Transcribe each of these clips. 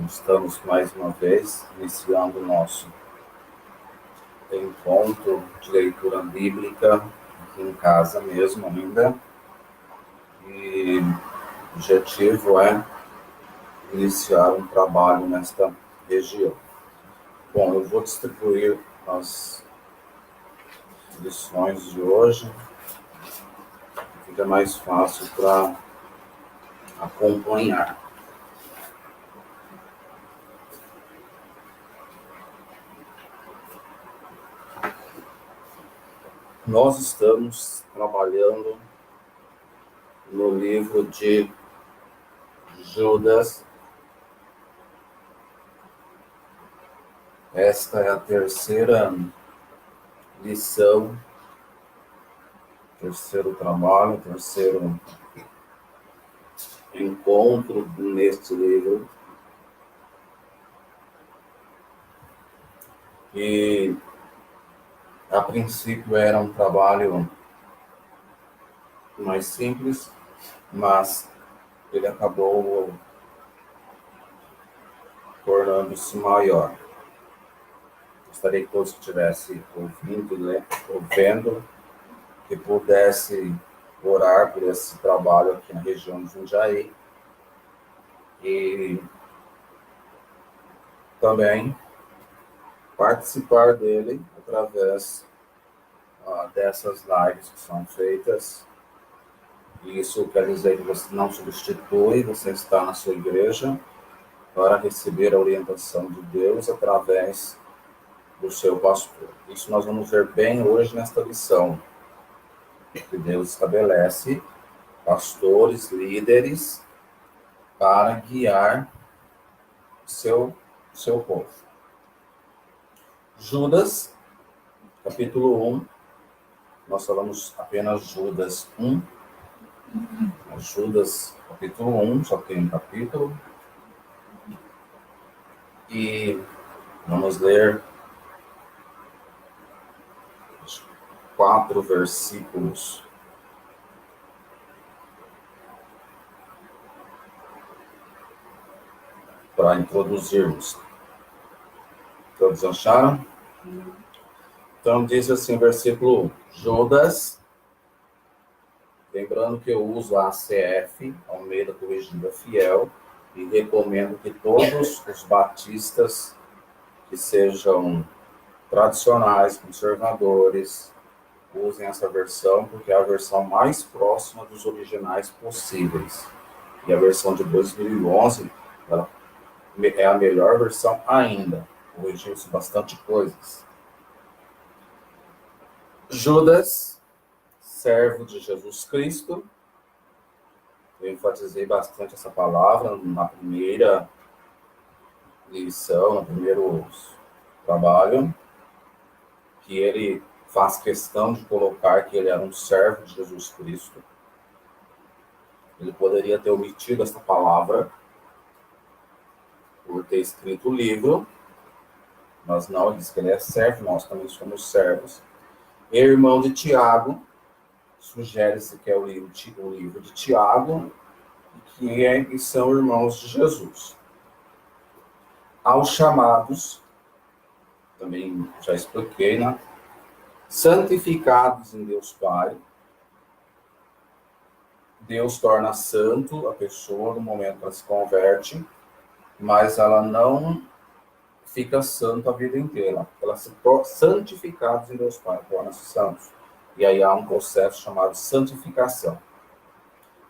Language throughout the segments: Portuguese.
Estamos mais uma vez iniciando o nosso encontro de leitura bíblica aqui em casa mesmo ainda. E o objetivo é iniciar um trabalho nesta região. Bom, eu vou distribuir as lições de hoje, fica mais fácil para acompanhar. Nós estamos trabalhando no livro de Judas. Esta é a terceira lição, terceiro trabalho, terceiro encontro neste livro. E a princípio era um trabalho mais simples, mas ele acabou tornando-se maior. Gostaria que todos que estivessem ouvindo, que pudesse orar por esse trabalho aqui na região de Jundiaí. E também participar dele através dessas lives que são feitas. Isso quer dizer que você não substitui, você está na sua igreja para receber a orientação de Deus através do seu pastor. Isso nós vamos ver bem hoje nesta lição, que Deus estabelece pastores, líderes, para guiar seu povo. Judas, capítulo 1, nós falamos apenas Judas 1, Judas, capítulo 1, só tem um capítulo, e vamos ler 4 versículos. Para introduzirmos. Todos acharam? Então diz assim, versículo 1. Judas, lembrando que eu uso a ACF, Almeida Corrigida Fiel, e recomendo que todos os batistas que sejam tradicionais, conservadores, usem essa versão, porque é a versão mais próxima dos originais possíveis. E a versão de 2011, ela é a melhor versão ainda. Corrigiu-se bastante coisas. Judas, servo de Jesus Cristo. Eu enfatizei bastante essa palavra na primeira lição, no primeiro trabalho, que ele faz questão de colocar que ele era um servo de Jesus Cristo. Ele poderia ter omitido essa palavra por ter escrito o livro, mas não, ele diz que ele é servo, nós também somos servos. E irmão de Tiago, sugere-se que é o livro de Tiago, que são irmãos de Jesus. Aos chamados, também já expliquei, né? Santificados em Deus Pai. Deus torna santo a pessoa no momento que ela se converte, mas ela não fica santo a vida inteira. Ela se torna santificados em Deus Pai, torna-se santos. E aí há um processo chamado santificação.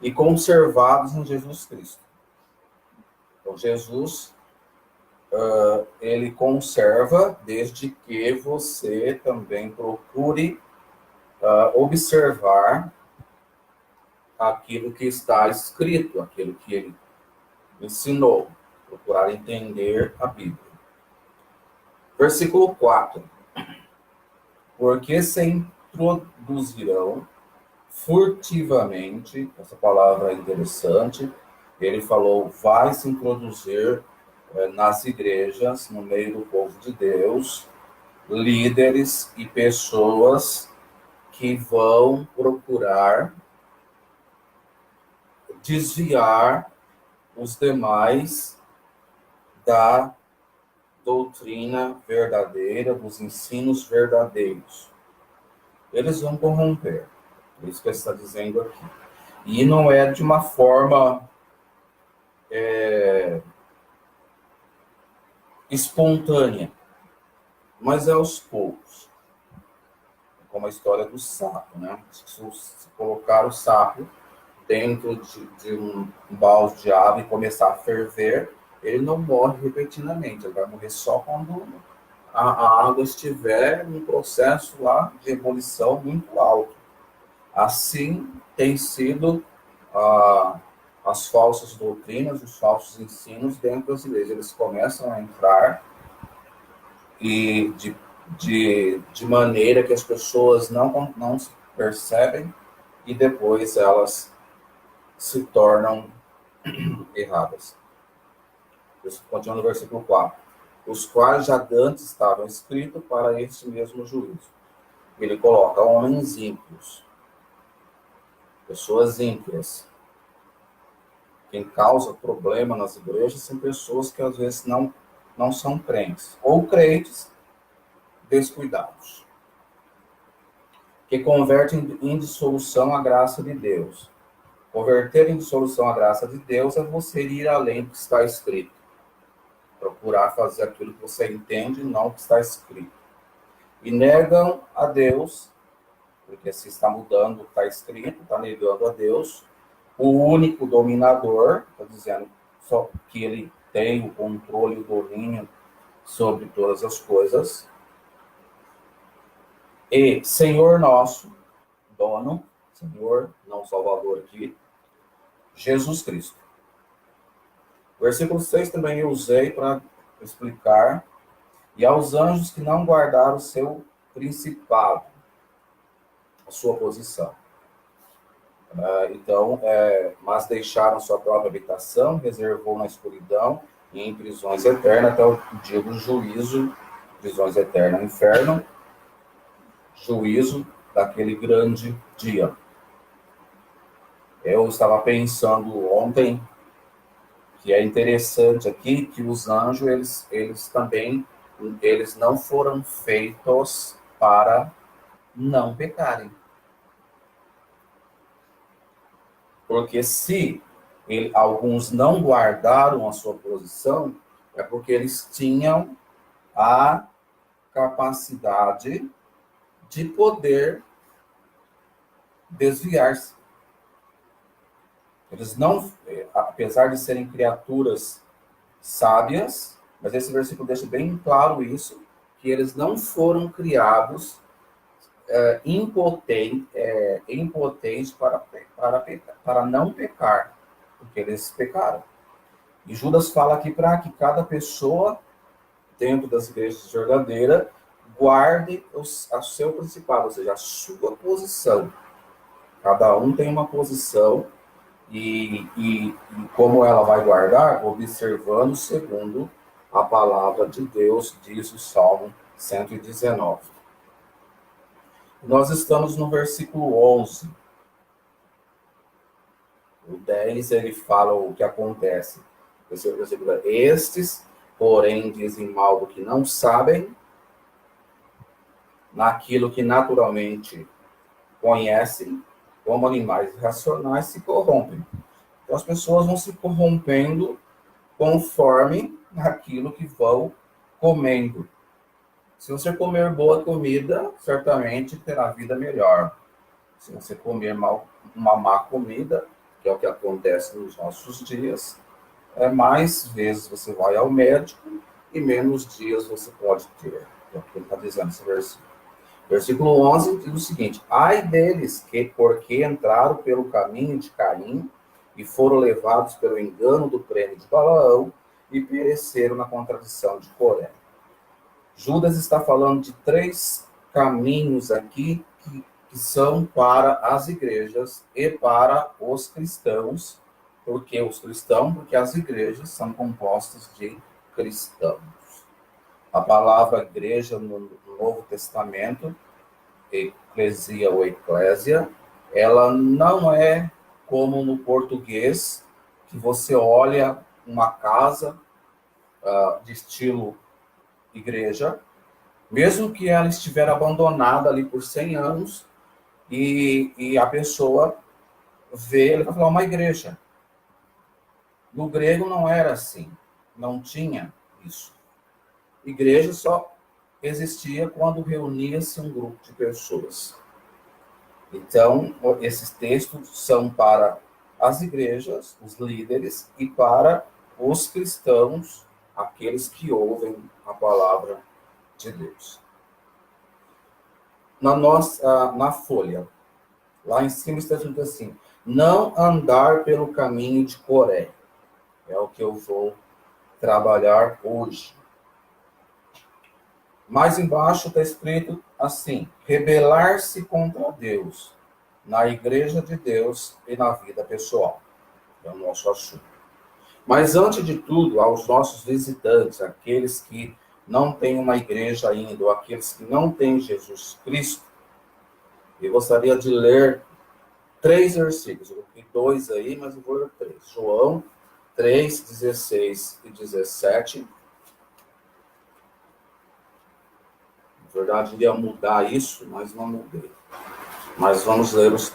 E conservados em Jesus Cristo. Então, Jesus, ele conserva desde que você também procure observar aquilo que está escrito, aquilo que ele ensinou, procurar entender a Bíblia. Versículo 4. Porque se introduzirão furtivamente, essa palavra é interessante, ele falou, vai se introduzir nas igrejas, no meio do povo de Deus, líderes e pessoas que vão procurar desviar os demais da doutrina verdadeira, dos ensinos verdadeiros. Eles vão corromper. É isso que ele está dizendo aqui. E não é de uma forma espontânea, mas é aos poucos. Como a história do sapo, né? Se colocar o sapo dentro de um balde de água e começar a ferver, ele não morre repentinamente, ele vai morrer só quando a água estiver num processo lá de ebulição muito alto. Assim tem sido as falsas doutrinas, os falsos ensinos dentro das igrejas. Eles começam a entrar e de maneira que as pessoas não se percebem e depois elas se tornam erradas. Isso continua no versículo 4. Os quais já antes estavam escritos para este mesmo juízo. Ele coloca homens ímpios, pessoas ímpias. Quem causa problema nas igrejas são pessoas que às vezes não são crentes, ou crentes descuidados, que convertem em dissolução a graça de Deus. Converter em dissolução a graça de Deus é você ir além do que está escrito. Procurar fazer aquilo que você entende, não o que está escrito. E negam a Deus, porque se está mudando o que está escrito, está negando a Deus, o único dominador, está dizendo só que ele tem o controle e o domínio sobre todas as coisas, e Senhor nosso, dono, Senhor, não Salvador aqui, Jesus Cristo. O versículo 6 também eu usei para explicar. E aos anjos que não guardaram o seu principado, a sua posição. Mas deixaram sua própria habitação, reservou na escuridão e em prisões eternas até o dia do juízo, prisões eternas no inferno, juízo daquele grande dia. Eu estava pensando ontem que é interessante aqui que os anjos, eles também, eles não foram feitos para não pecarem. Porque se alguns não guardaram a sua posição, é porque eles tinham a capacidade de poder desviar-se. Eles não, apesar de serem criaturas sábias, mas esse versículo deixa bem claro isso, que eles não foram criados impotentes para não pecar, porque eles pecaram. E Judas fala aqui para que cada pessoa, dentro das igrejas verdadeiras, guarde o seu principado, ou seja, a sua posição. Cada um tem uma posição e como ela vai guardar? Observando segundo a palavra de Deus, diz o Salmo 119. Nós estamos no versículo 11. O 10, ele fala o que acontece. Estes, porém, dizem mal do que não sabem, naquilo que naturalmente conhecem, como animais irracionais se corrompem. Então, as pessoas vão se corrompendo conforme aquilo que vão comendo. Se você comer boa comida, certamente terá vida melhor. Se você comer uma má comida, que é o que acontece nos nossos dias, mais vezes você vai ao médico e menos dias você pode ter. É o que ele está dizendo esse versículo. Versículo 11 diz o seguinte: ai deles que, porque entraram pelo caminho de Caim e foram levados pelo engano do prêmio de Balaão e pereceram na contradição de Coré. Judas está falando de 3 caminhos aqui que são para as igrejas e para os cristãos. Porque as igrejas são compostas de cristãos. A palavra igreja no Novo Testamento, eclesia ou eclésia, ela não é como no português, que você olha uma casa de estilo igreja, mesmo que ela estiver abandonada ali por 100 anos, e a pessoa vê, ele vai falar uma igreja. No grego não era assim, não tinha isso. Igreja só existia quando reunia-se um grupo de pessoas. Então, esses textos são para as igrejas, os líderes, e para os cristãos, aqueles que ouvem a palavra de Deus. Na folha, lá em cima está escrito assim: não andar pelo caminho de Coré. É o que eu vou trabalhar hoje. Mais embaixo está escrito assim: rebelar-se contra Deus, na igreja de Deus e na vida pessoal. É o nosso assunto. Mas, antes de tudo, aos nossos visitantes, aqueles que não têm uma igreja ainda, ou aqueles que não têm Jesus Cristo, eu gostaria de ler 3 versículos. Eu coloquei 2 aí, mas eu vou ler 3. João 3, 16 e 17. Na verdade, eu ia mudar isso, mas não mudei. Mas vamos ler os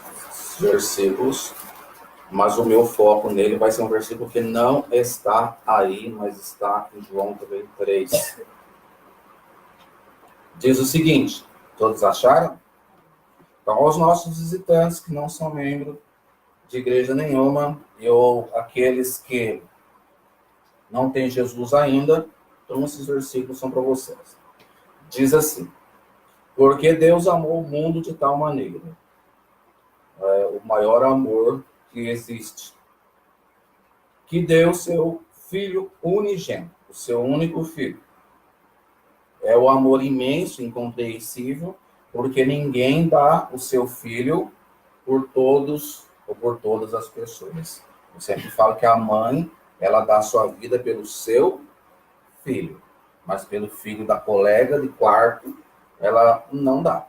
versículos. Mas o meu foco nele vai ser um versículo que não está aí, mas está em João também 3. Diz o seguinte: todos acharam? Então, aos nossos visitantes que não são membros de igreja nenhuma, ou aqueles que não têm Jesus ainda, então esses versículos são para vocês. Diz assim: porque Deus amou o mundo de tal maneira, o maior amor que existe, que deu seu Filho unigênito, o seu único Filho. É o amor imenso, incompreensível, porque ninguém dá o seu Filho por todos ou por todas as pessoas. Eu sempre falo que a mãe, ela dá a sua vida pelo seu filho, mas pelo filho da colega de quarto, ela não dá.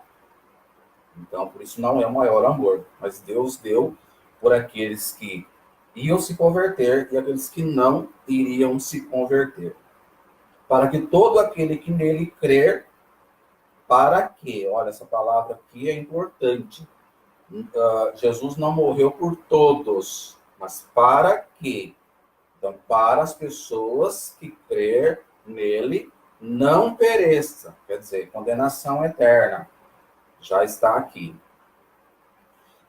Então, por isso não é o maior amor, mas Deus deu por aqueles que iam se converter e aqueles que não iriam se converter. Para que todo aquele que nele crer, para que, olha, essa palavra aqui é importante. Jesus não morreu por todos, mas para que? Então, para as pessoas que crer nele, não pereça. Quer dizer, condenação eterna. Já está aqui.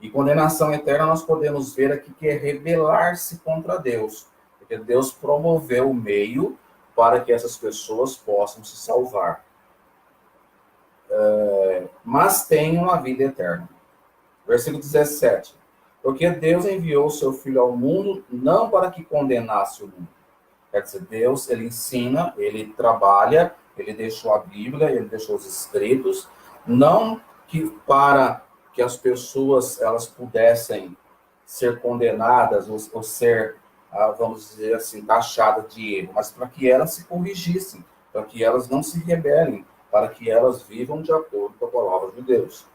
E condenação eterna nós podemos ver aqui que é rebelar-se contra Deus. Porque Deus promoveu o meio para que essas pessoas possam se salvar. Mas tenham a vida eterna. Versículo 17. Porque Deus enviou o seu Filho ao mundo não para que condenasse o mundo. Quer dizer, Deus, ele ensina, ele trabalha, ele deixou a Bíblia, ele deixou os escritos, não que para que as pessoas elas pudessem ser condenadas ou ser, vamos dizer assim, taxadas de erro, mas para que elas se corrigissem, para que elas não se rebelem, para que elas vivam de acordo com a palavra de Deus.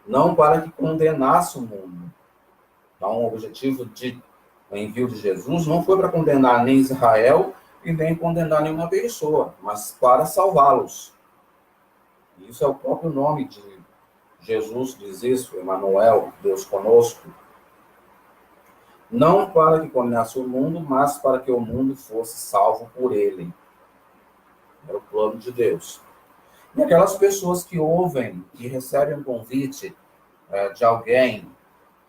Não para que condenasse o mundo. Então, o objetivo do envio de Jesus não foi para condenar nem Israel e nem condenar nenhuma pessoa, mas para salvá-los. Isso é o próprio nome de Jesus, diz isso, Emmanuel, Deus conosco. Não para que condenasse o mundo, mas para que o mundo fosse salvo por ele. Era o plano de Deus. E aquelas pessoas que ouvem, que recebem um convite de alguém,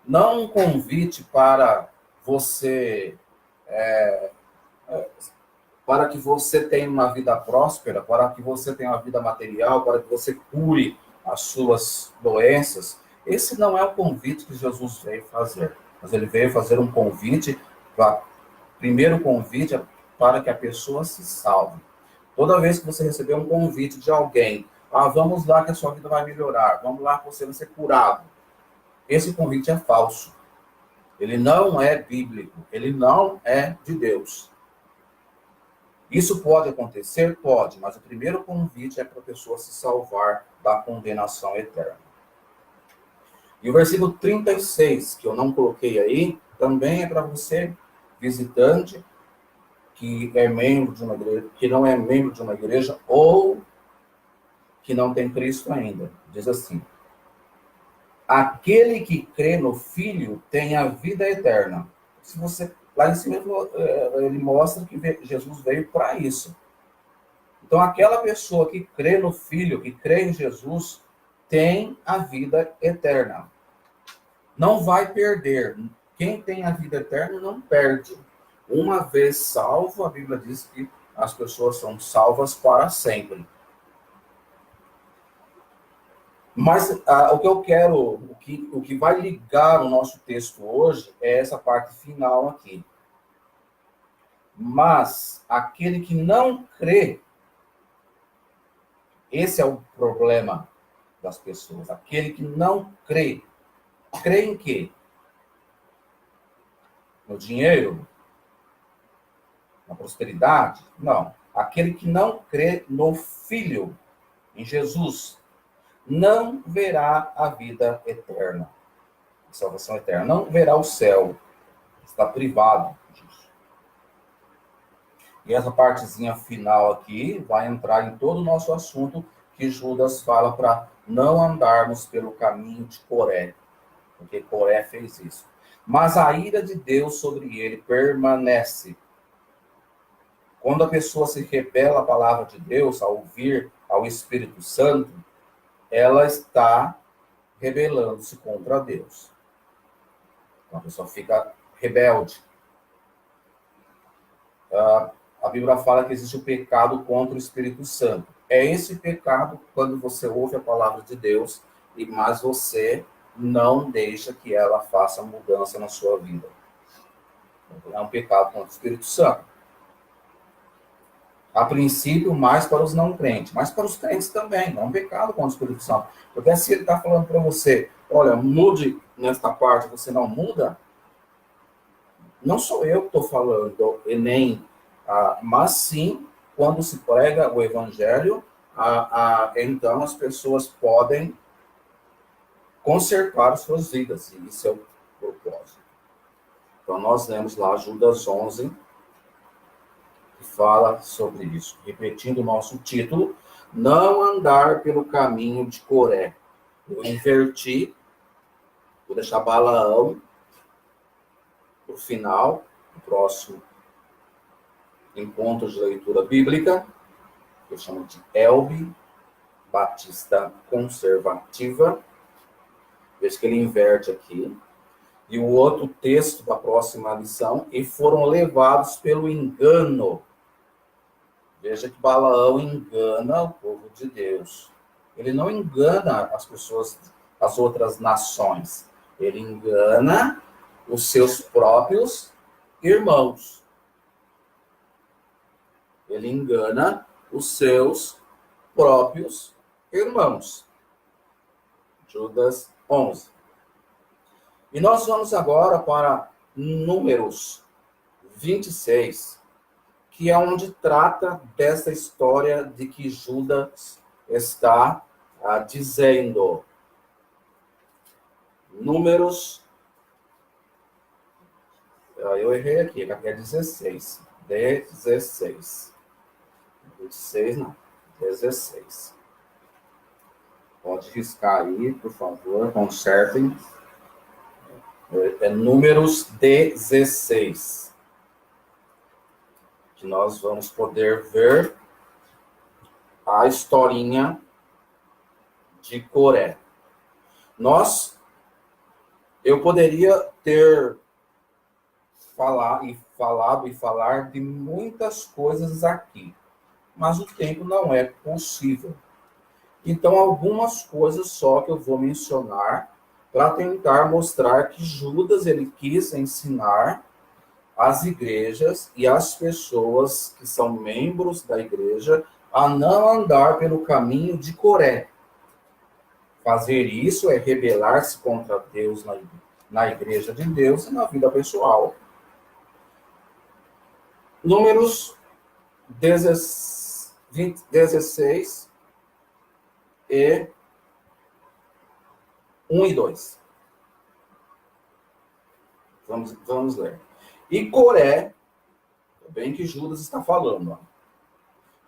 não um convite para você, para que você tenha uma vida próspera, para que você tenha uma vida material, para que você cure as suas doenças. Esse não é o convite que Jesus veio fazer. Mas ele veio fazer um convite, primeiro convite para que a pessoa se salve. Toda vez que você receber um convite de alguém, vamos lá que a sua vida vai melhorar, vamos lá que você vai ser curado. Esse convite é falso. Ele não é bíblico, ele não é de Deus. Isso pode acontecer? Pode, mas o primeiro convite é para a pessoa se salvar da condenação eterna. E o versículo 36, que eu não coloquei aí, também é para você, visitante, que é membro de uma igreja, que não é membro de uma igreja, ou que não tem Cristo ainda. Diz assim: aquele que crê no Filho tem a vida eterna. Se você, lá em cima ele mostra que Jesus veio para isso. Então, aquela pessoa que crê no Filho, que crê em Jesus, tem a vida eterna. Não vai perder. Quem tem a vida eterna não perde. Uma vez salvo, a Bíblia diz que as pessoas são salvas para sempre. Mas o que eu quero, o que vai ligar o nosso texto hoje é essa parte final aqui. Mas aquele que não crê, esse é o problema das pessoas. Aquele que não crê. Crê em quê? No dinheiro? Na prosperidade? Não. Aquele que não crê no Filho, em Jesus, não verá a vida eterna, a salvação eterna. Não verá o céu. Está privado disso. E essa partezinha final aqui vai entrar em todo o nosso assunto que Judas fala para não andarmos pelo caminho de Coré, porque Coré fez isso. Mas a ira de Deus sobre ele permanece. Quando a pessoa se rebela à palavra de Deus, ao ouvir ao Espírito Santo, ela está rebelando-se contra Deus. Então a pessoa fica rebelde. A Bíblia fala que existe o pecado contra o Espírito Santo. É esse pecado quando você ouve a palavra de Deus, mas você não deixa que ela faça mudança na sua vida. É um pecado contra o Espírito Santo. A princípio, mais para os não crentes, mas para os crentes também. É um pecado contra o Espírito Santo. Porque se ele está falando para você, olha, mude nesta parte, você não muda, não sou eu que estou falando, e nem, mas sim, quando se prega o Evangelho, então as pessoas podem consertar suas vidas, e isso é o propósito. Então nós lemos lá Judas 11, que fala sobre isso. Repetindo o nosso título, não andar pelo caminho de Coré. Eu inverti, vou deixar Balaão para o final, o próximo encontro de leitura bíblica, que eu chamo de Elbe, Batista Conservativa. Veja que ele inverte aqui. E o outro texto da próxima lição, e foram levados pelo engano. Veja que Balaão engana o povo de Deus. Ele não engana as pessoas, as outras nações. Ele engana os seus próprios irmãos. Ele engana os seus próprios irmãos. Judas 11. E nós vamos agora para Números 26, que é onde trata dessa história de que Judas está dizendo. Números, eu errei aqui, é 16. 16. 26 não, 16. Pode riscar aí, por favor, consertem. É Números 16. Que nós vamos poder ver a historinha de Coré. Eu poderia ter falado de muitas coisas aqui, mas o tempo não é possível. Então, algumas coisas só que eu vou mencionar para tentar mostrar que Judas ele quis ensinar as igrejas e as pessoas que são membros da igreja a não andar pelo caminho de Coré. Fazer isso é rebelar-se contra Deus na igreja de Deus e na vida pessoal. Números 16 e 1 e 2. Vamos ler. E Coré, bem que Judas está falando, ó.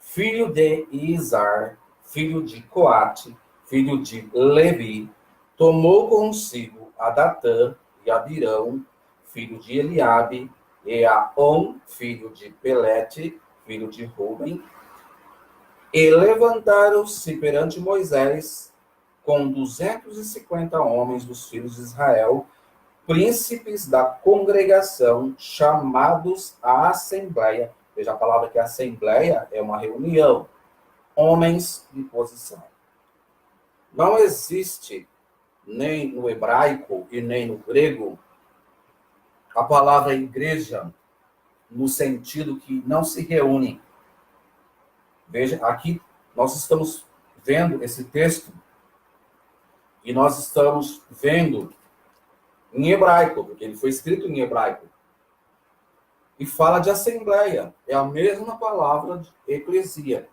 Filho de Izar, filho de Coate, filho de Levi, tomou consigo a Datã e Abirão, filho de Eliabe, e a On, filho de Pelete, filho de Ruben, e levantaram-se perante Moisés com 250 homens dos filhos de Israel, príncipes da congregação, chamados à assembleia. Veja a palavra que assembleia é uma reunião. Homens de posição. Não existe, nem no hebraico e nem no grego, a palavra igreja, no sentido que não se reúne. Veja, aqui nós estamos vendo esse texto e nós estamos vendo em hebraico, porque ele foi escrito em hebraico. E fala de assembleia. É a mesma palavra de eclesia.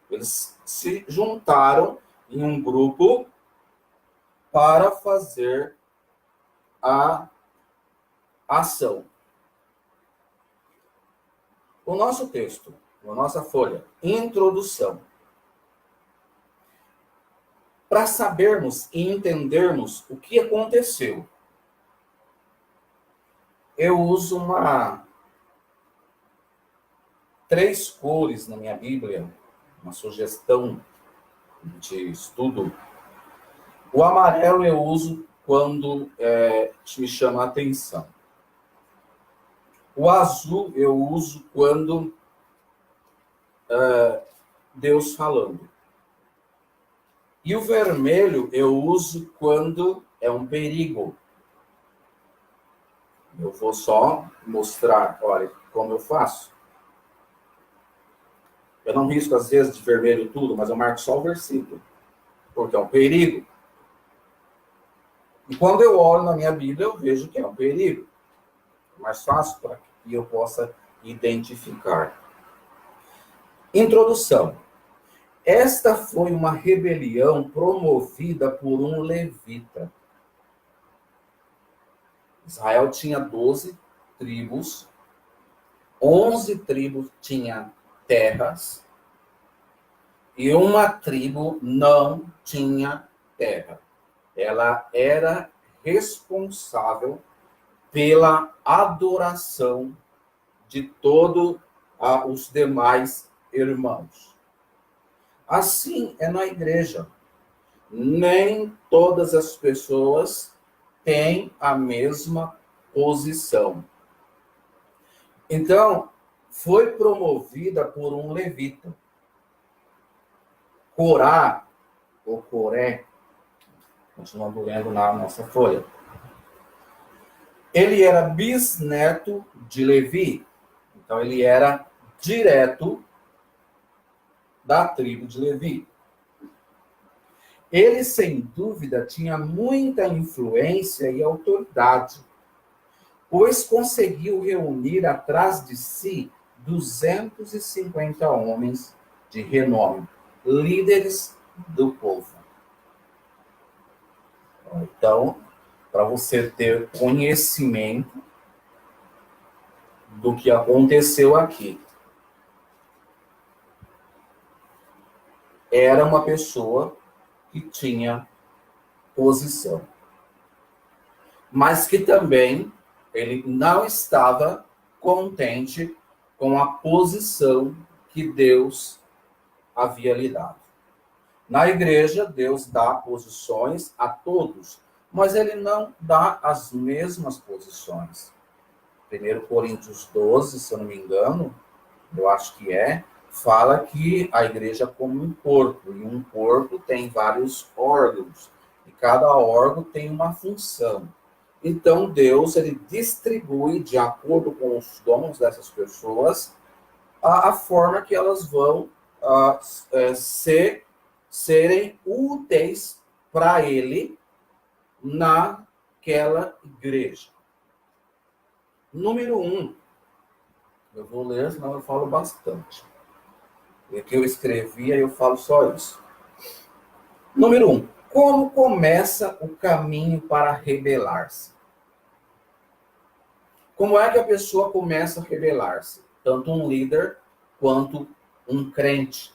Eles se juntaram em um grupo para fazer a ação. O nosso texto, a nossa folha, introdução. Para sabermos e entendermos o que aconteceu, eu uso três cores na minha Bíblia, uma sugestão de estudo. O amarelo eu uso quando me chama a atenção. O azul eu uso quando Deus falando. E o vermelho eu uso quando é um perigo. Eu vou só mostrar, olha, como eu faço. Eu não risco, às vezes, de vermelho tudo, mas eu marco só o versículo, porque é um perigo. E quando eu olho na minha Bíblia, eu vejo que é um perigo. É mais fácil para que eu possa identificar. Introdução. Esta foi uma rebelião promovida por um levita. Israel tinha 12 tribos, 11 tribos tinham terras, e uma tribo não tinha terra. Ela era responsável pela adoração de todos os demais irmãos. Assim é na igreja. Nem todas as pessoas têm a mesma posição. Então, foi promovida por um levita. Corá, ou Coré, continuando lendo na nossa folha. Ele era bisneto de Levi. Então, ele era direto da tribo de Levi. Ele, sem dúvida, tinha muita influência e autoridade, pois conseguiu reunir atrás de si 250 homens de renome, líderes do povo. Então, para você ter conhecimento do que aconteceu aqui, era uma pessoa que tinha posição, mas que também ele não estava contente com a posição que Deus havia lhe dado. Na igreja, Deus dá posições a todos, mas ele não dá as mesmas posições. 1 Coríntios 12, se eu não me engano, eu acho que fala que a igreja é como um corpo, e um corpo tem vários órgãos, e cada órgão tem uma função. Então, Deus, ele distribui, de acordo com os dons dessas pessoas, a forma que elas vão serem úteis para ele naquela igreja. Número 1. Eu vou ler, senão eu falo bastante. E que eu escrevi, aí eu falo só isso. Número 1. Como começa o caminho para rebelar-se? Como é que a pessoa começa a rebelar-se? tanto um líder quanto um crente.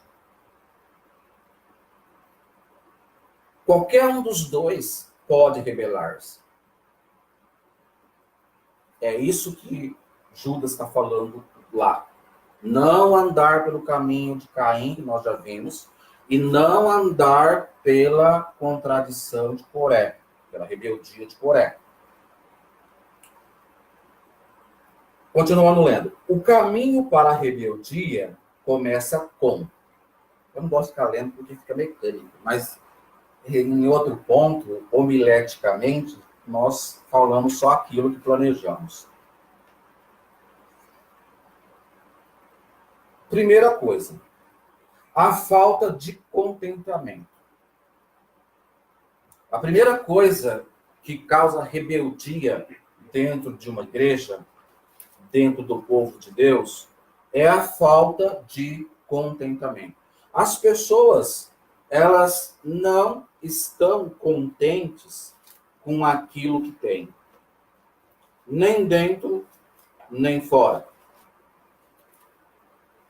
Qualquer um dos dois pode rebelar-se. É isso que Judas está falando lá. Não andar pelo caminho de Caim, que nós já vimos, e não andar pela contradição de Coré, pela rebeldia de Coré. Continuando lendo. O caminho para a rebeldia começa com... Eu não gosto de ficar lendo porque fica mecânico, mas em outro ponto, homileticamente, nós falamos só aquilo que planejamos. Primeira coisa, a falta de contentamento. A primeira coisa que causa rebeldia dentro de uma igreja, dentro do povo de Deus, é a falta de contentamento. As pessoas, elas não estão contentes com aquilo que têm, nem dentro, nem fora.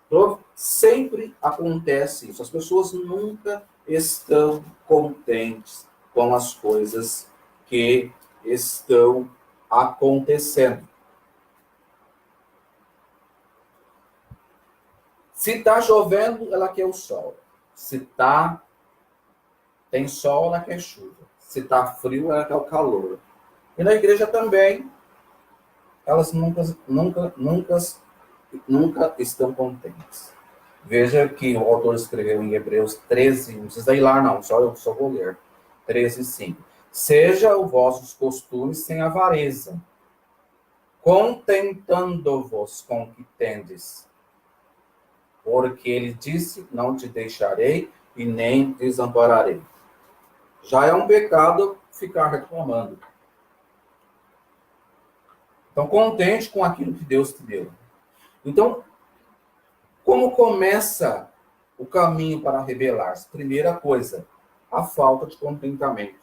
Então, sempre acontece isso. As pessoas nunca estão contentes com as coisas que estão acontecendo. Se está chovendo, ela quer o sol. Se tem sol, ela quer chuva. Se está frio, ela quer o calor. E na igreja também, elas nunca estão contentes. Veja que o autor escreveu em Hebreus 13, não precisa ir lá não, só eu só vou ler. 13:5. Seja os vossos costumes sem avareza, contentando-vos com o que tendes. Porque ele disse, não te deixarei e nem desampararei. Já é um pecado ficar reclamando. Então, contente com aquilo que Deus te deu. Então, como começa o caminho para rebelar-se? Primeira coisa, a falta de contentamento.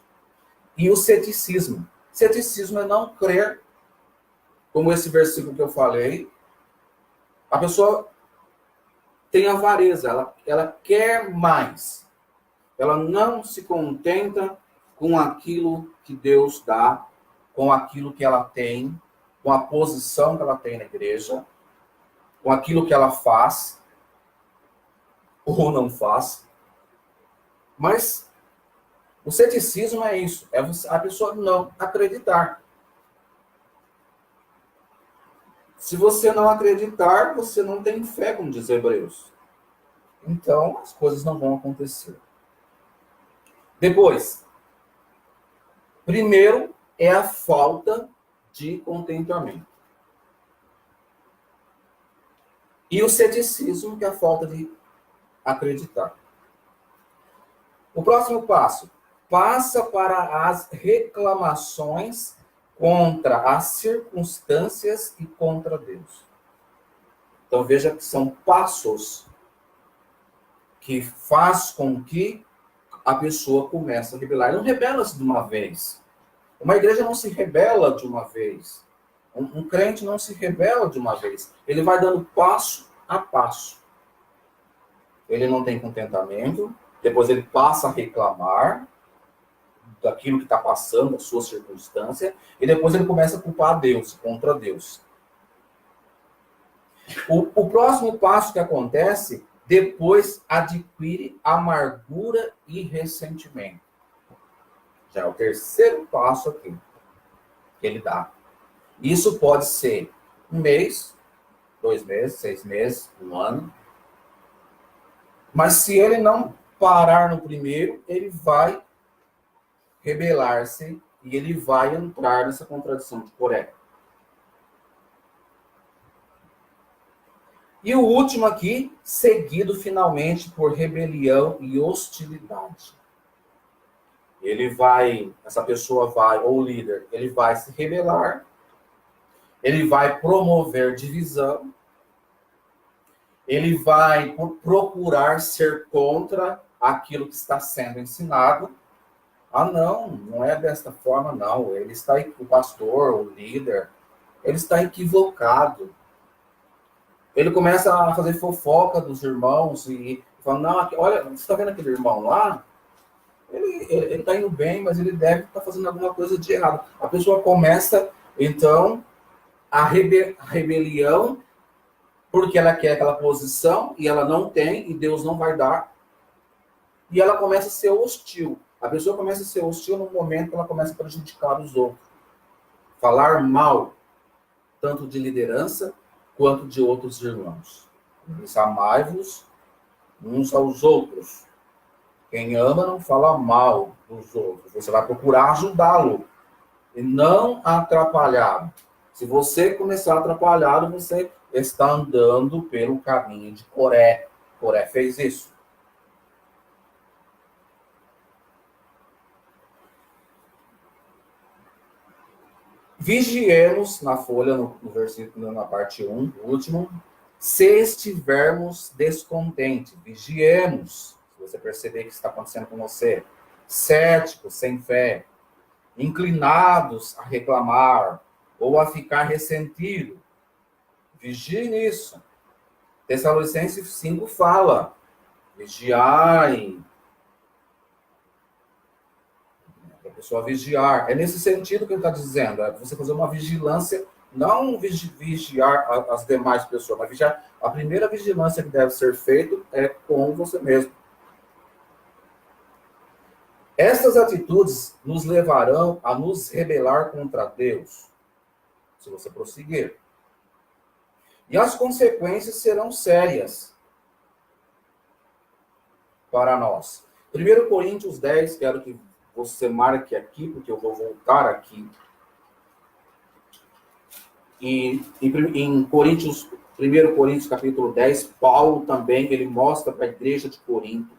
E o ceticismo. Ceticismo é não crer, como esse versículo que eu falei. A pessoa tem avareza, ela quer mais. Ela não se contenta com aquilo que Deus dá, com aquilo que ela tem, com a posição que ela tem na igreja, com aquilo que ela faz ou não faz. Mas o ceticismo é isso, é a pessoa não acreditar. Se você não acreditar, você não tem fé, como diz Hebreus. Então, as coisas não vão acontecer. Depois, primeiro é a falta de contentamento. E o ceticismo, que é a falta de acreditar. O próximo passo, passa para as reclamações contra as circunstâncias e contra Deus. Então veja que são passos que faz com que a pessoa comece a rebelar. Ele não rebela-se de uma vez. Uma igreja não se rebela de uma vez. Um crente não se rebela de uma vez. Ele vai dando passo a passo. Ele não tem contentamento, depois ele passa a reclamar daquilo que está passando, da sua circunstância, e depois ele começa a culpar Deus, contra Deus. O próximo passo que acontece, depois adquire amargura e ressentimento. Já é o terceiro passo aqui que ele dá. Isso pode ser 1 mês, 2 meses, 6 meses, 1 ano. Mas se ele não parar no primeiro, ele vai rebelar-se e ele vai entrar nessa contradição de Coré. E o último aqui, seguido finalmente por rebelião e hostilidade. Essa pessoa vai, ou o líder, ele vai se rebelar, ele vai promover divisão, ele vai procurar ser contra aquilo que está sendo ensinado. Ah, não é desta forma, não. O pastor, o líder, ele está equivocado. Ele começa a fazer fofoca dos irmãos e fala, não, olha, você está vendo aquele irmão lá? Ele está indo bem, mas ele deve estar fazendo alguma coisa de errado. A pessoa começa, então, a rebelião, porque ela quer aquela posição e ela não tem, e Deus não vai dar. E ela começa a ser hostil. A pessoa começa a ser hostil no momento que ela começa a prejudicar os outros. Falar mal, tanto de liderança quanto de outros irmãos. Amai-vos uns aos outros. Quem ama não fala mal dos outros. Você vai procurar ajudá-lo e não atrapalhá-lo. Se você começar a atrapalhá-lo, você está andando pelo caminho de Coré. Coré fez isso. Vigiemos, na folha, no versículo, na parte 1, último, se estivermos descontentes. Vigiemos, se você perceber que está acontecendo com você. Céticos, sem fé. Inclinados a reclamar ou a ficar ressentido. Vigie nisso. Tessalonicenses 5 fala, vigiai. A pessoa vigiar. É nesse sentido que ele está dizendo. É você fazer uma vigilância, não vigiar as demais pessoas, mas vigiar. A primeira vigilância que deve ser feita é com você mesmo. Essas atitudes nos levarão a nos rebelar contra Deus, se você prosseguir. E as consequências serão sérias para nós. 1 Coríntios 10, quero que você marque aqui, porque eu vou voltar aqui. E em Coríntios, 1 Coríntios capítulo 10, Paulo também, ele mostra para a igreja de Corinto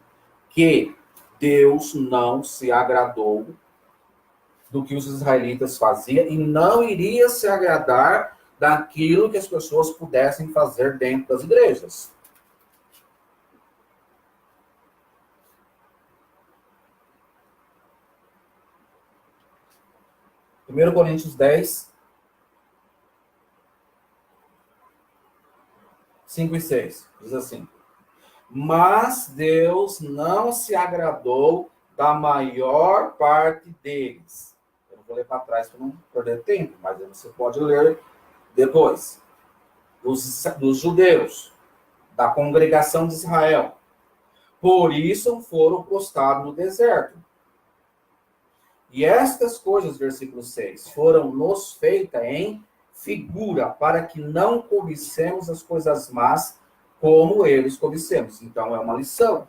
que Deus não se agradou do que os israelitas faziam e não iria se agradar daquilo que as pessoas pudessem fazer dentro das igrejas. Primeiro Coríntios 10, 5 e 6, diz assim: mas Deus não se agradou da maior parte deles. Eu não vou ler para trás para não perder tempo, mas você pode ler depois. Dos judeus, da congregação de Israel. Por isso foram prostrados no deserto. E estas coisas, versículo 6, foram nos feitas em figura, para que não cobicemos as coisas más como eles cobicemos. Então, é uma lição.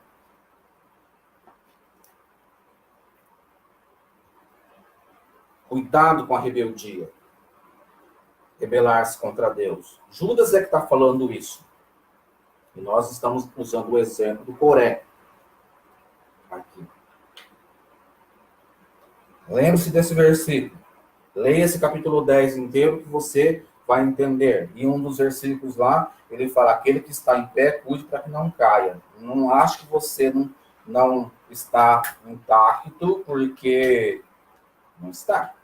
Cuidado com a rebeldia. Rebelar-se contra Deus. Judas é que está falando isso. E nós estamos usando o exemplo do Coré. Aqui. Lembre-se desse versículo. Leia esse capítulo 10 inteiro que você vai entender. E um dos versículos lá, ele fala, aquele que está em pé, cuide para que não caia. Não acho que você não está intacto, porque não está.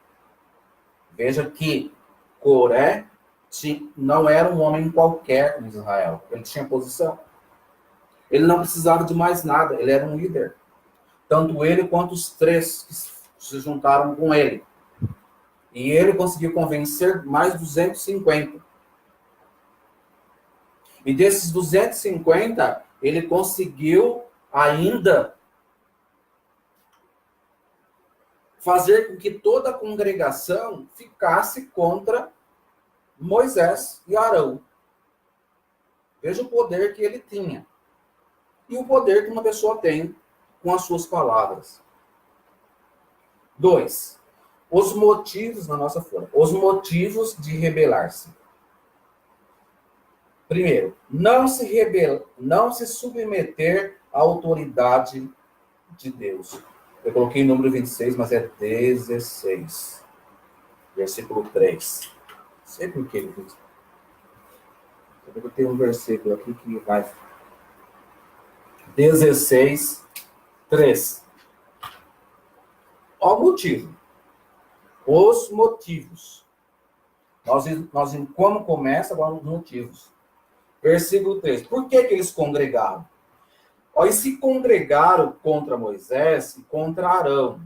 Veja que Coré não era um homem qualquer em Israel. Ele tinha posição. Ele não precisava de mais nada. Ele era um líder. Tanto ele quanto os 3 que se juntaram com ele. E ele conseguiu convencer mais 250. E desses 250, ele conseguiu ainda fazer com que toda a congregação ficasse contra Moisés e Arão. Veja o poder que ele tinha. E o poder que uma pessoa tem com as suas palavras. 2. Os motivos, na nossa folha, os motivos de rebelar-se. Primeiro, não se submeter à autoridade de Deus. Eu coloquei o número 26, mas é 16. Versículo 3. Não sei por que. Eu tenho um versículo aqui que vai. 16, 3. Olha o motivo. Os motivos. Nós como começa, agora os motivos. Versículo 3. Por que eles congregaram? Ó, e se congregaram contra Moisés e contra Arão.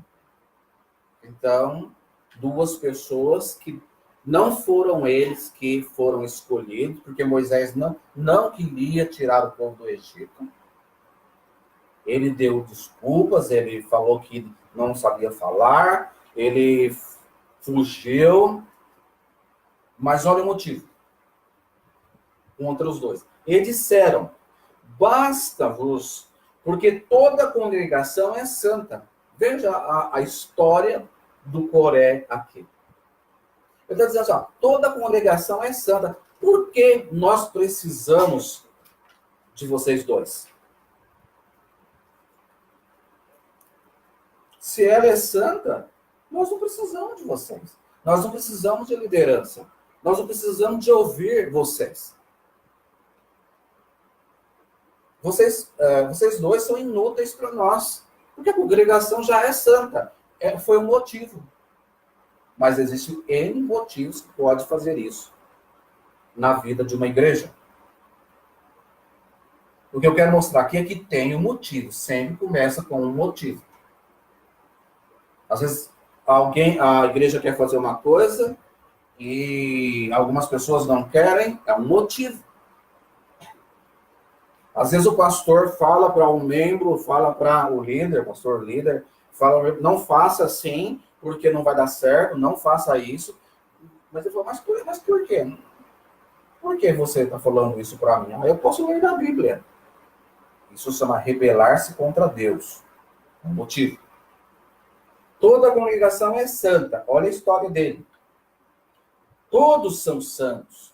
Então, duas pessoas que não foram eles que foram escolhidos, porque Moisés não queria tirar o povo do Egito. Ele deu desculpas, ele falou que não sabia falar, ele fugiu, mas olha o motivo contra os dois. Eles disseram, basta-vos, porque toda a congregação é santa. Veja a história do Coré aqui. Ele está dizendo assim, ó, toda a congregação é santa. Por que nós precisamos de vocês dois? Se ela é santa, nós não precisamos de vocês. Nós não precisamos de liderança. Nós não precisamos de ouvir vocês. Vocês dois são inúteis para nós. Porque a congregação já é santa. Foi um motivo. Mas existem N motivos que pode fazer isso na vida de uma igreja. O que eu quero mostrar aqui é que tem um motivo. Sempre começa com um motivo. Às vezes, a igreja quer fazer uma coisa e algumas pessoas não querem, é um motivo. Às vezes o pastor fala para um membro, fala para o líder, pastor líder, fala, não faça assim, porque não vai dar certo, não faça isso. Mas ele falou, mas por quê? Por que você está falando isso para mim? Eu posso ler na Bíblia. Isso se chama rebelar-se contra Deus. É um motivo. Toda a congregação é santa. Olha a história dele. Todos são santos.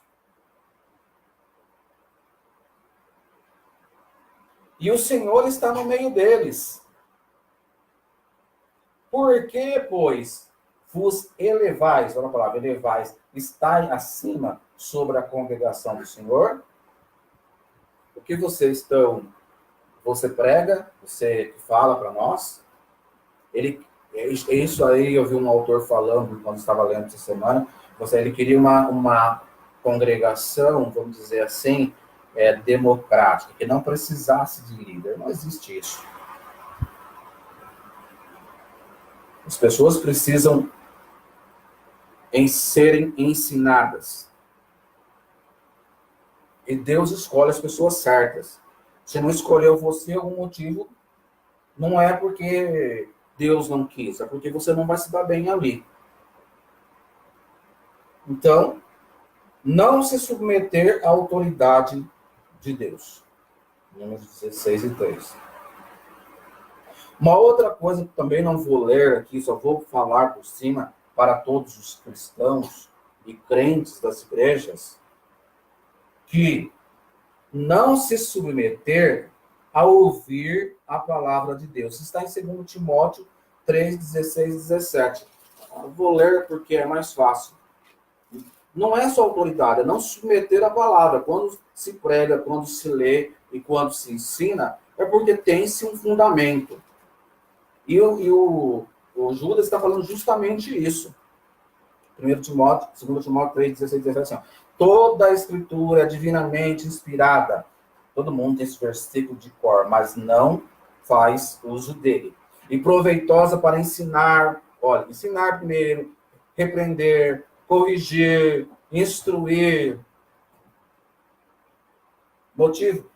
E o Senhor está no meio deles. Por que, pois, vos elevais, olha a palavra, elevais, estai acima sobre a congregação do Senhor? O que vocês estão, você prega, você fala para nós? Isso aí eu vi um autor falando, quando estava lendo essa semana, ele queria uma congregação, vamos dizer assim, democrática, que não precisasse de líder. Não existe isso. As pessoas precisam serem ensinadas. E Deus escolhe as pessoas certas. Se não escolheu você, algum motivo, não é porque Deus não quis, é porque você não vai se dar bem ali. Então, não se submeter à autoridade de Deus. Números 16 e 3. Uma outra coisa que também não vou ler aqui, só vou falar por cima para todos os cristãos e crentes das igrejas, que não se submeter a ouvir a palavra de Deus. Isso está em 2 Timóteo 3, 16 e 17. Eu vou ler porque é mais fácil. Não é só autoridade, é não se submeter à palavra. Quando se prega, quando se lê e quando se ensina, é porque tem-se um fundamento. E o Judas está falando justamente isso. 2 Timóteo 3, 16 e 17. Toda a escritura é divinamente inspirada. Todo mundo tem esse versículo de cor, mas não faz uso dele. E proveitosa para ensinar, ensinar primeiro, repreender, corrigir, instruir. Motivo?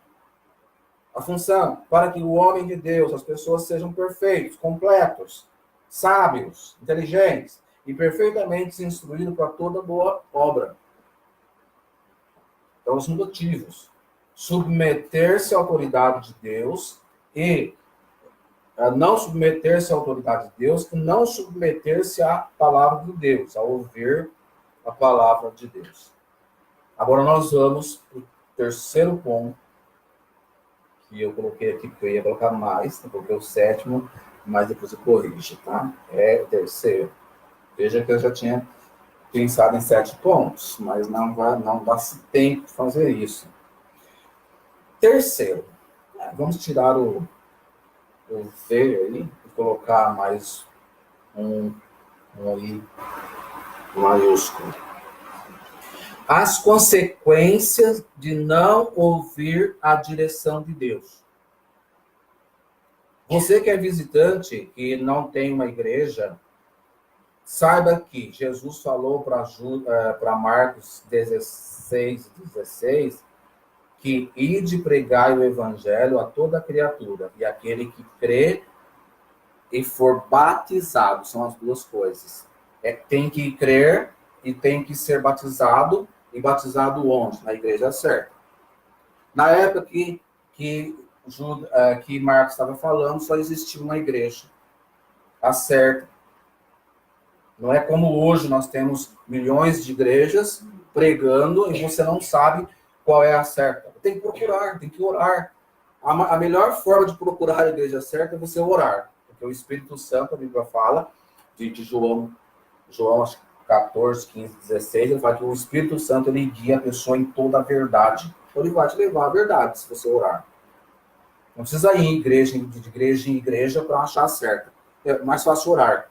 A função, para que o homem de Deus, as pessoas sejam perfeitos, completos, sábios, inteligentes e perfeitamente instruídos para toda boa obra. Então, os motivos. Submeter-se à autoridade de Deus e não submeter-se à autoridade de Deus e não submeter-se à palavra de Deus, a ouvir a palavra de Deus. Agora nós vamos para o terceiro ponto, que eu coloquei aqui, porque eu ia colocar mais, eu coloquei o sétimo, mas depois eu corrijo, tá? É o terceiro. Veja que eu já tinha pensado em 7 pontos, mas não dá tempo de fazer isso. Terceiro, vamos tirar o V aí e colocar mais um aí maiúsculo. As consequências de não ouvir a direção de Deus. Você que é visitante, que não tem uma igreja, saiba que Jesus falou para Marcos 16, que ide pregai o evangelho a toda criatura, e aquele que crê e for batizado, são as duas coisas. Tem que crer e tem que ser batizado, e batizado onde? Na igreja certa. Na época que Marcos estava falando, só existia uma igreja, a certa. Não é como hoje nós temos milhões de igrejas pregando e você não sabe qual é a certa. Tem que procurar, tem que orar. A melhor forma de procurar a igreja certa é você orar. Porque o Espírito Santo, a Bíblia fala, de João acho que 14, 15, 16, ele fala que o Espírito Santo ele guia a pessoa em toda a verdade. Então ele vai te levar à verdade se você orar. Não precisa ir de igreja em igreja para achar certo. É mais fácil orar.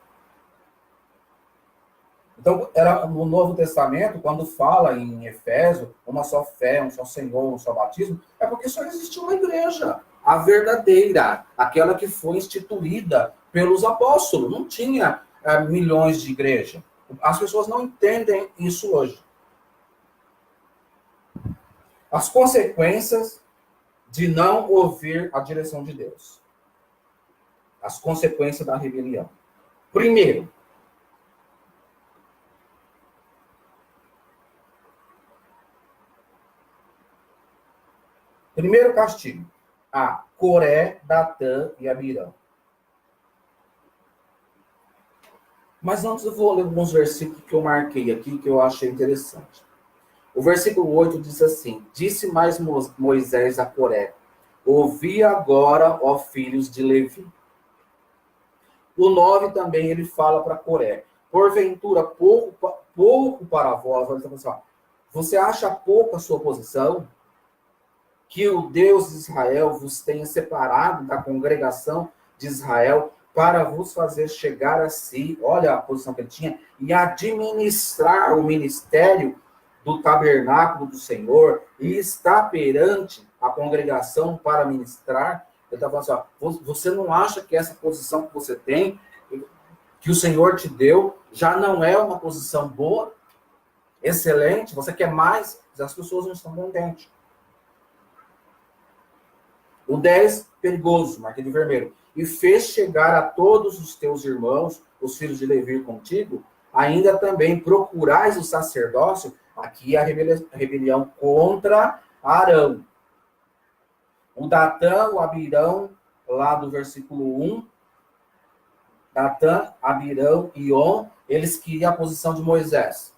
Então, no Novo Testamento, quando fala em Efésio, uma só fé, um só Senhor, um só batismo, é porque só existe uma igreja, a verdadeira, aquela que foi instituída pelos apóstolos. Não tinha milhões de igrejas. As pessoas não entendem isso hoje. As consequências de não ouvir a direção de Deus. As consequências da rebelião. Primeiro castigo. A Coré, Datã e Abirão. Mas antes eu vou ler alguns versículos que eu marquei aqui, que eu achei interessante. O versículo 8 diz assim: Disse mais Moisés a Coré: Ouvi agora, ó filhos de Levi. O 9 também ele fala para Coré: Porventura, pouco para vós. Você acha pouco a sua posição? Que o Deus de Israel vos tenha separado da congregação de Israel para vos fazer chegar a si, olha a posição que ele tinha, e administrar o ministério do tabernáculo do Senhor, e está perante a congregação para ministrar. Ele está falando assim, você não acha que essa posição que você tem, que o Senhor te deu, já não é uma posição boa, excelente, você quer mais, as pessoas não estão contentes. O 10, perigoso, marquei de vermelho. E fez chegar a todos os teus irmãos, os filhos de Levi contigo, ainda também procurais o sacerdócio, aqui a rebelião contra Arão. O Datã, o Abirão, lá do versículo 1, Datã, Abirão e On, eles queriam a posição de Moisés.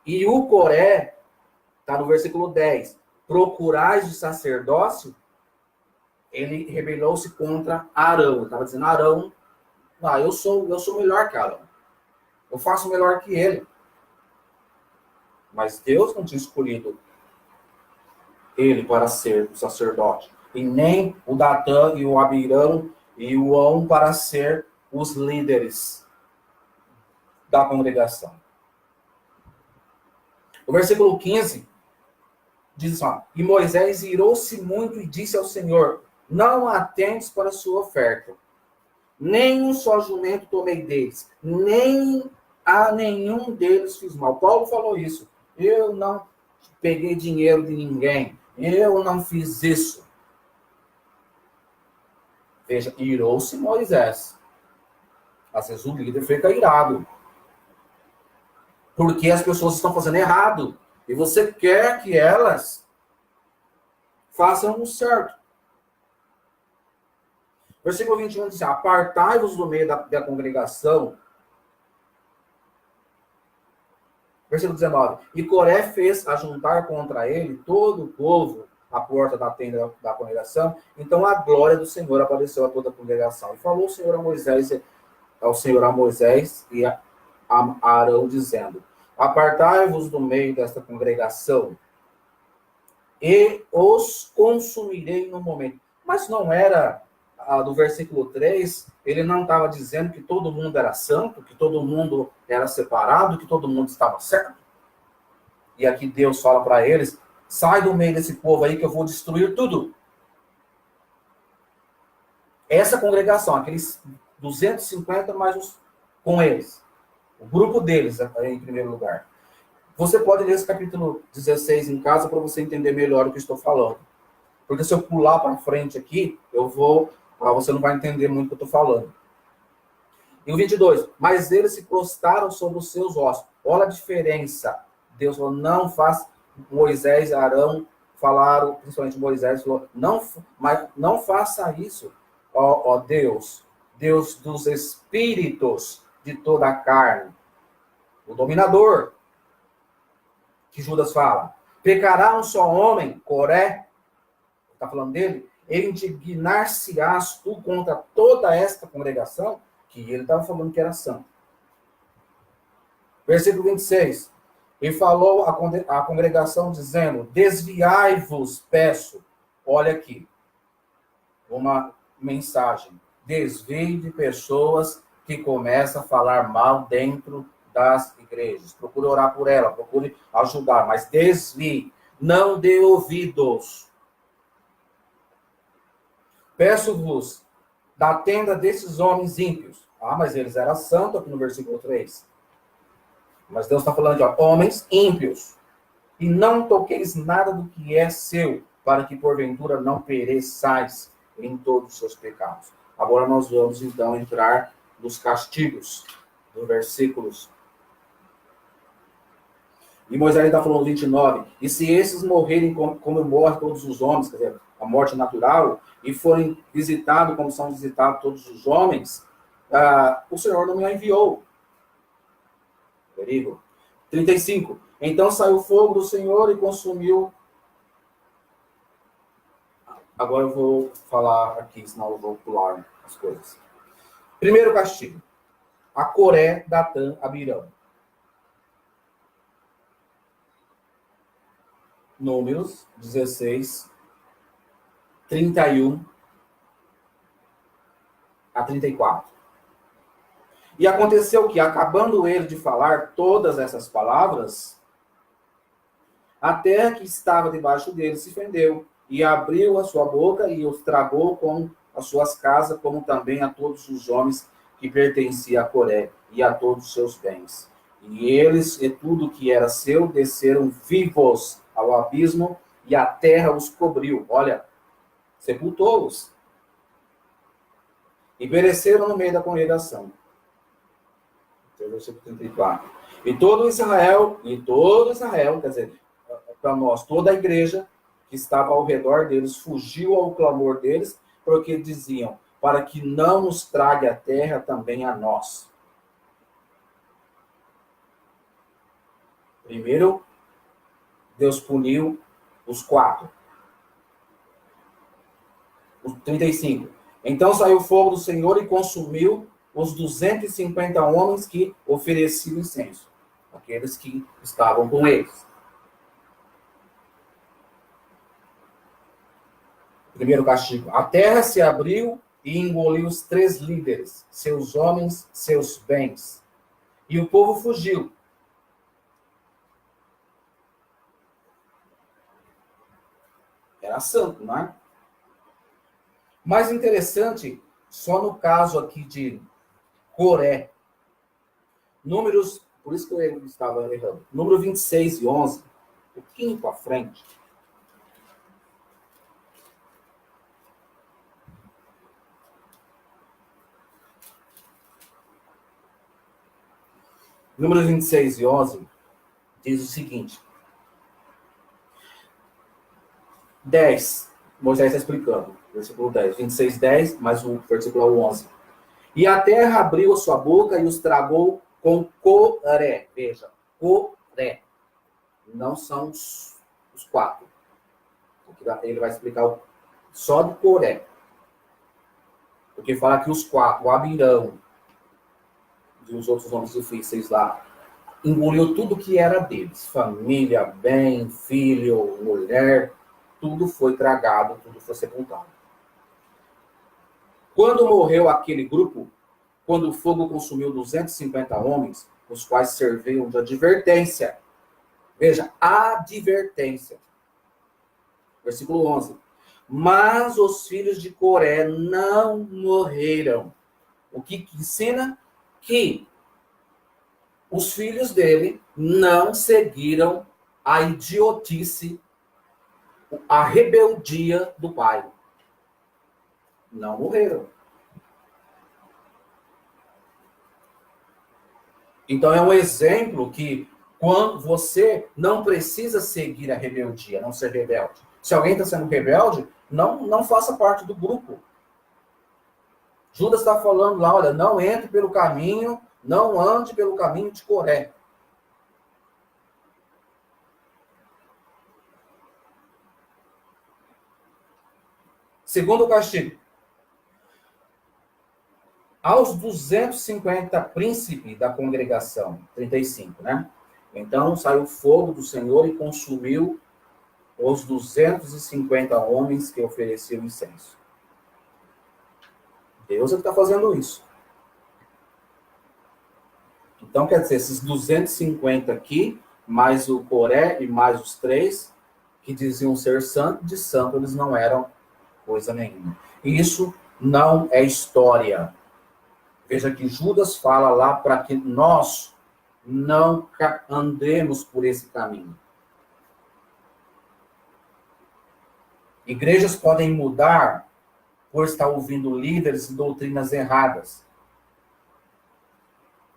E o Coré, está no versículo 10, procurais o sacerdócio, ele rebelou-se contra Arão. Ele estava dizendo, Arão, eu sou melhor que Arão. Eu faço melhor que ele. Mas Deus não tinha escolhido ele para ser o sacerdote. E nem o Datã e o Abirão e o On para ser os líderes da congregação. O versículo 15 diz assim, e Moisés irou-se muito e disse ao Senhor, não atentes para a sua oferta, nem um só jumento tomei deles, nem a nenhum deles fiz mal. Paulo falou isso. Eu não peguei dinheiro de ninguém. Eu não fiz isso. Veja, irou-se Moisés. Às vezes o líder fica irado. Porque as pessoas estão fazendo errado. E você quer que elas façam o certo. Versículo 21 diz, apartai-vos do meio da congregação. Versículo 19, e Coré fez ajuntar contra ele todo o povo à porta da tenda da congregação. Então a glória do Senhor apareceu a toda a congregação. E falou o Senhor ao Senhor a Moisés e a Arão, dizendo, apartai-vos do meio desta congregação e os consumirei no momento. Mas não era... do versículo 3, ele não estava dizendo que todo mundo era santo, que todo mundo era separado, que todo mundo estava certo. E aqui Deus fala para eles, sai do meio desse povo aí que eu vou destruir tudo. Essa congregação, aqueles 250 mais os com eles. O grupo deles, em primeiro lugar. Você pode ler esse capítulo 16 em casa para você entender melhor o que eu estou falando. Porque se eu pular para frente aqui, você não vai entender muito o que eu estou falando. E o 22, mas eles se prostraram sobre os seus ossos. Olha a diferença. Deus falou, não faz. Moisés e Arão falaram, principalmente Moisés, falou, não faça isso, ó Deus, Deus dos espíritos de toda a carne. O dominador, que Judas fala. Pecará um só homem, Coré, está falando dele, e indignar-se-ás tu contra toda esta congregação, que ele estava falando que era santo. Versículo 26. E falou a congregação dizendo, desviai-vos, peço. Olha aqui, uma mensagem. Desvie de pessoas que começam a falar mal dentro das igrejas. Procure orar por ela, procure ajudar, mas desvie. Não dê ouvidos. Peço-vos da tenda desses homens ímpios. Ah, mas eles eram santos aqui no versículo 3. Mas Deus está falando de homens ímpios. E não toqueis nada do que é seu, para que porventura não pereçais em todos os seus pecados. Agora nós vamos então entrar nos castigos, dos versículos. E Moisés está falando 29. E se esses morrerem como morrem todos os homens, quer dizer, a morte natural, e forem visitados como são visitados todos os homens, o Senhor não me enviou. Perigo. 35. Então saiu o fogo do Senhor e consumiu. Agora eu vou falar aqui, senão eu vou pular as coisas. Primeiro castigo. A Coré, Datã, Abirão. Números 16, 31 a 34. E aconteceu que, acabando ele de falar todas essas palavras, a terra que estava debaixo dele se fendeu, e abriu a sua boca e os tragou com as suas casas, como também a todos os homens que pertenciam a Coré, e a todos os seus bens. E eles e tudo que era seu desceram vivos ao abismo, e a terra os cobriu. Olha, sepultou-os. E pereceram no meio da congregação. Versículo 34. E todo Israel, quer dizer, para nós, toda a igreja que estava ao redor deles, fugiu ao clamor deles, porque diziam, para que não nos trague a terra também a nós. Primeiro, Deus puniu os 4. Os 35. Então saiu o fogo do Senhor e consumiu os 250 homens que ofereciam incenso. Aqueles que estavam com eles. Primeiro castigo. A terra se abriu e engoliu os 3 líderes, seus homens, seus bens. E o povo fugiu. Era santo, não é? Mais interessante, só no caso aqui de Coré. Números, por isso que eu estava errando. Número 26 e 11, um pouquinho para frente. Número 26 e 11 diz o seguinte. 10, Moisés está explicando, versículo 10. 26, 10, mais o versículo 11. E a terra abriu a sua boca e os tragou com Coré. Veja, Coré. Não são os 4. Ele vai explicar só de Coré. Porque fala que os 4, o Abirão e os outros nomes difíceis lá, engoliu tudo que era deles. Família, bem, filho, mulher, tudo foi tragado, tudo foi sepultado. Quando morreu aquele grupo, quando o fogo consumiu 250 homens, os quais serviam de advertência, Veja, advertência. Versículo 11. Mas os filhos de Coré não morreram. O que ensina? Que os filhos dele não seguiram a idiotice, a rebeldia do pai. Não morreram. Então é um exemplo que quando você não precisa seguir a rebeldia, não ser rebelde. Se alguém está sendo rebelde, não faça parte do grupo. Judas está falando lá, olha, não entre pelo caminho, não ande pelo caminho de Coré. Segundo castigo. Aos 250 príncipes da congregação, 35, né? Então saiu fogo do Senhor e consumiu os 250 homens que ofereciam incenso. Deus é que está fazendo isso. Então, quer dizer, esses 250 aqui, mais o Coré e mais os 3, que diziam ser santo, de santo eles não eram coisa nenhuma. E isso não é história. Veja que Judas fala lá para que nós não andemos por esse caminho. Igrejas podem mudar por estar ouvindo líderes e doutrinas erradas.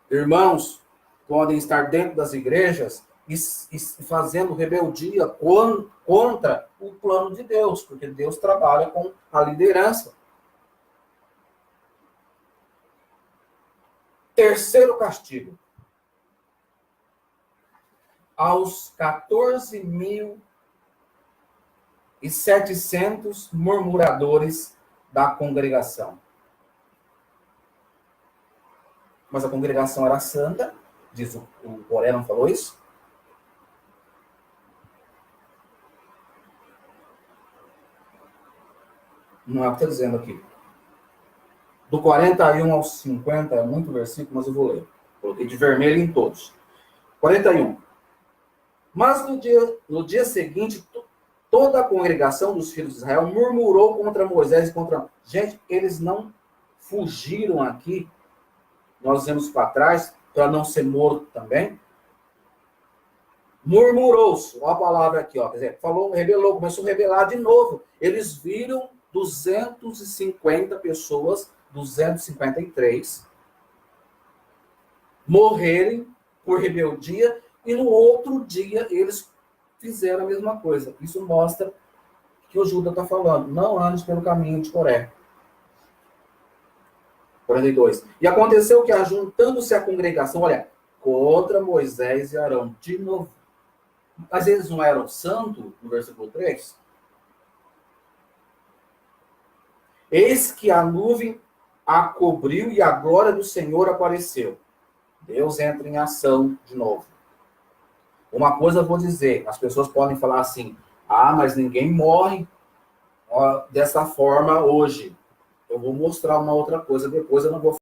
Irmãos podem estar dentro das igrejas e fazendo rebeldia contra o plano de Deus, porque Deus trabalha com a liderança. Terceiro castigo. Aos 14.700 murmuradores da congregação. Mas a congregação era santa, diz o Coré, não falou isso? Não é o que está dizendo aqui. Do 41 ao 50, é muito versículo, mas eu vou ler. Coloquei de vermelho em todos. 41. Mas no dia seguinte, toda a congregação dos filhos de Israel murmurou contra Moisés e contra... Gente, eles não fugiram aqui. Nós vemos para trás, para não ser morto também. Murmurou-se. Olha a palavra aqui, ó. Quer dizer, falou, rebelou, começou a rebelar de novo. Eles viram 250 pessoas, 253, morrerem por rebeldia, e no outro dia eles fizeram a mesma coisa. Isso mostra que o Judas está falando, não ande pelo caminho de Coré. 42. E aconteceu que, ajuntando-se a congregação, olha, contra Moisés e Arão, de novo. Mas eles não eram santos, no versículo 3? Eis que a nuvem a cobriu e a glória do Senhor apareceu. Deus entra em ação de novo. Uma coisa eu vou dizer, as pessoas podem falar assim, mas ninguém morre dessa forma hoje. Eu vou mostrar uma outra coisa, depois eu não vou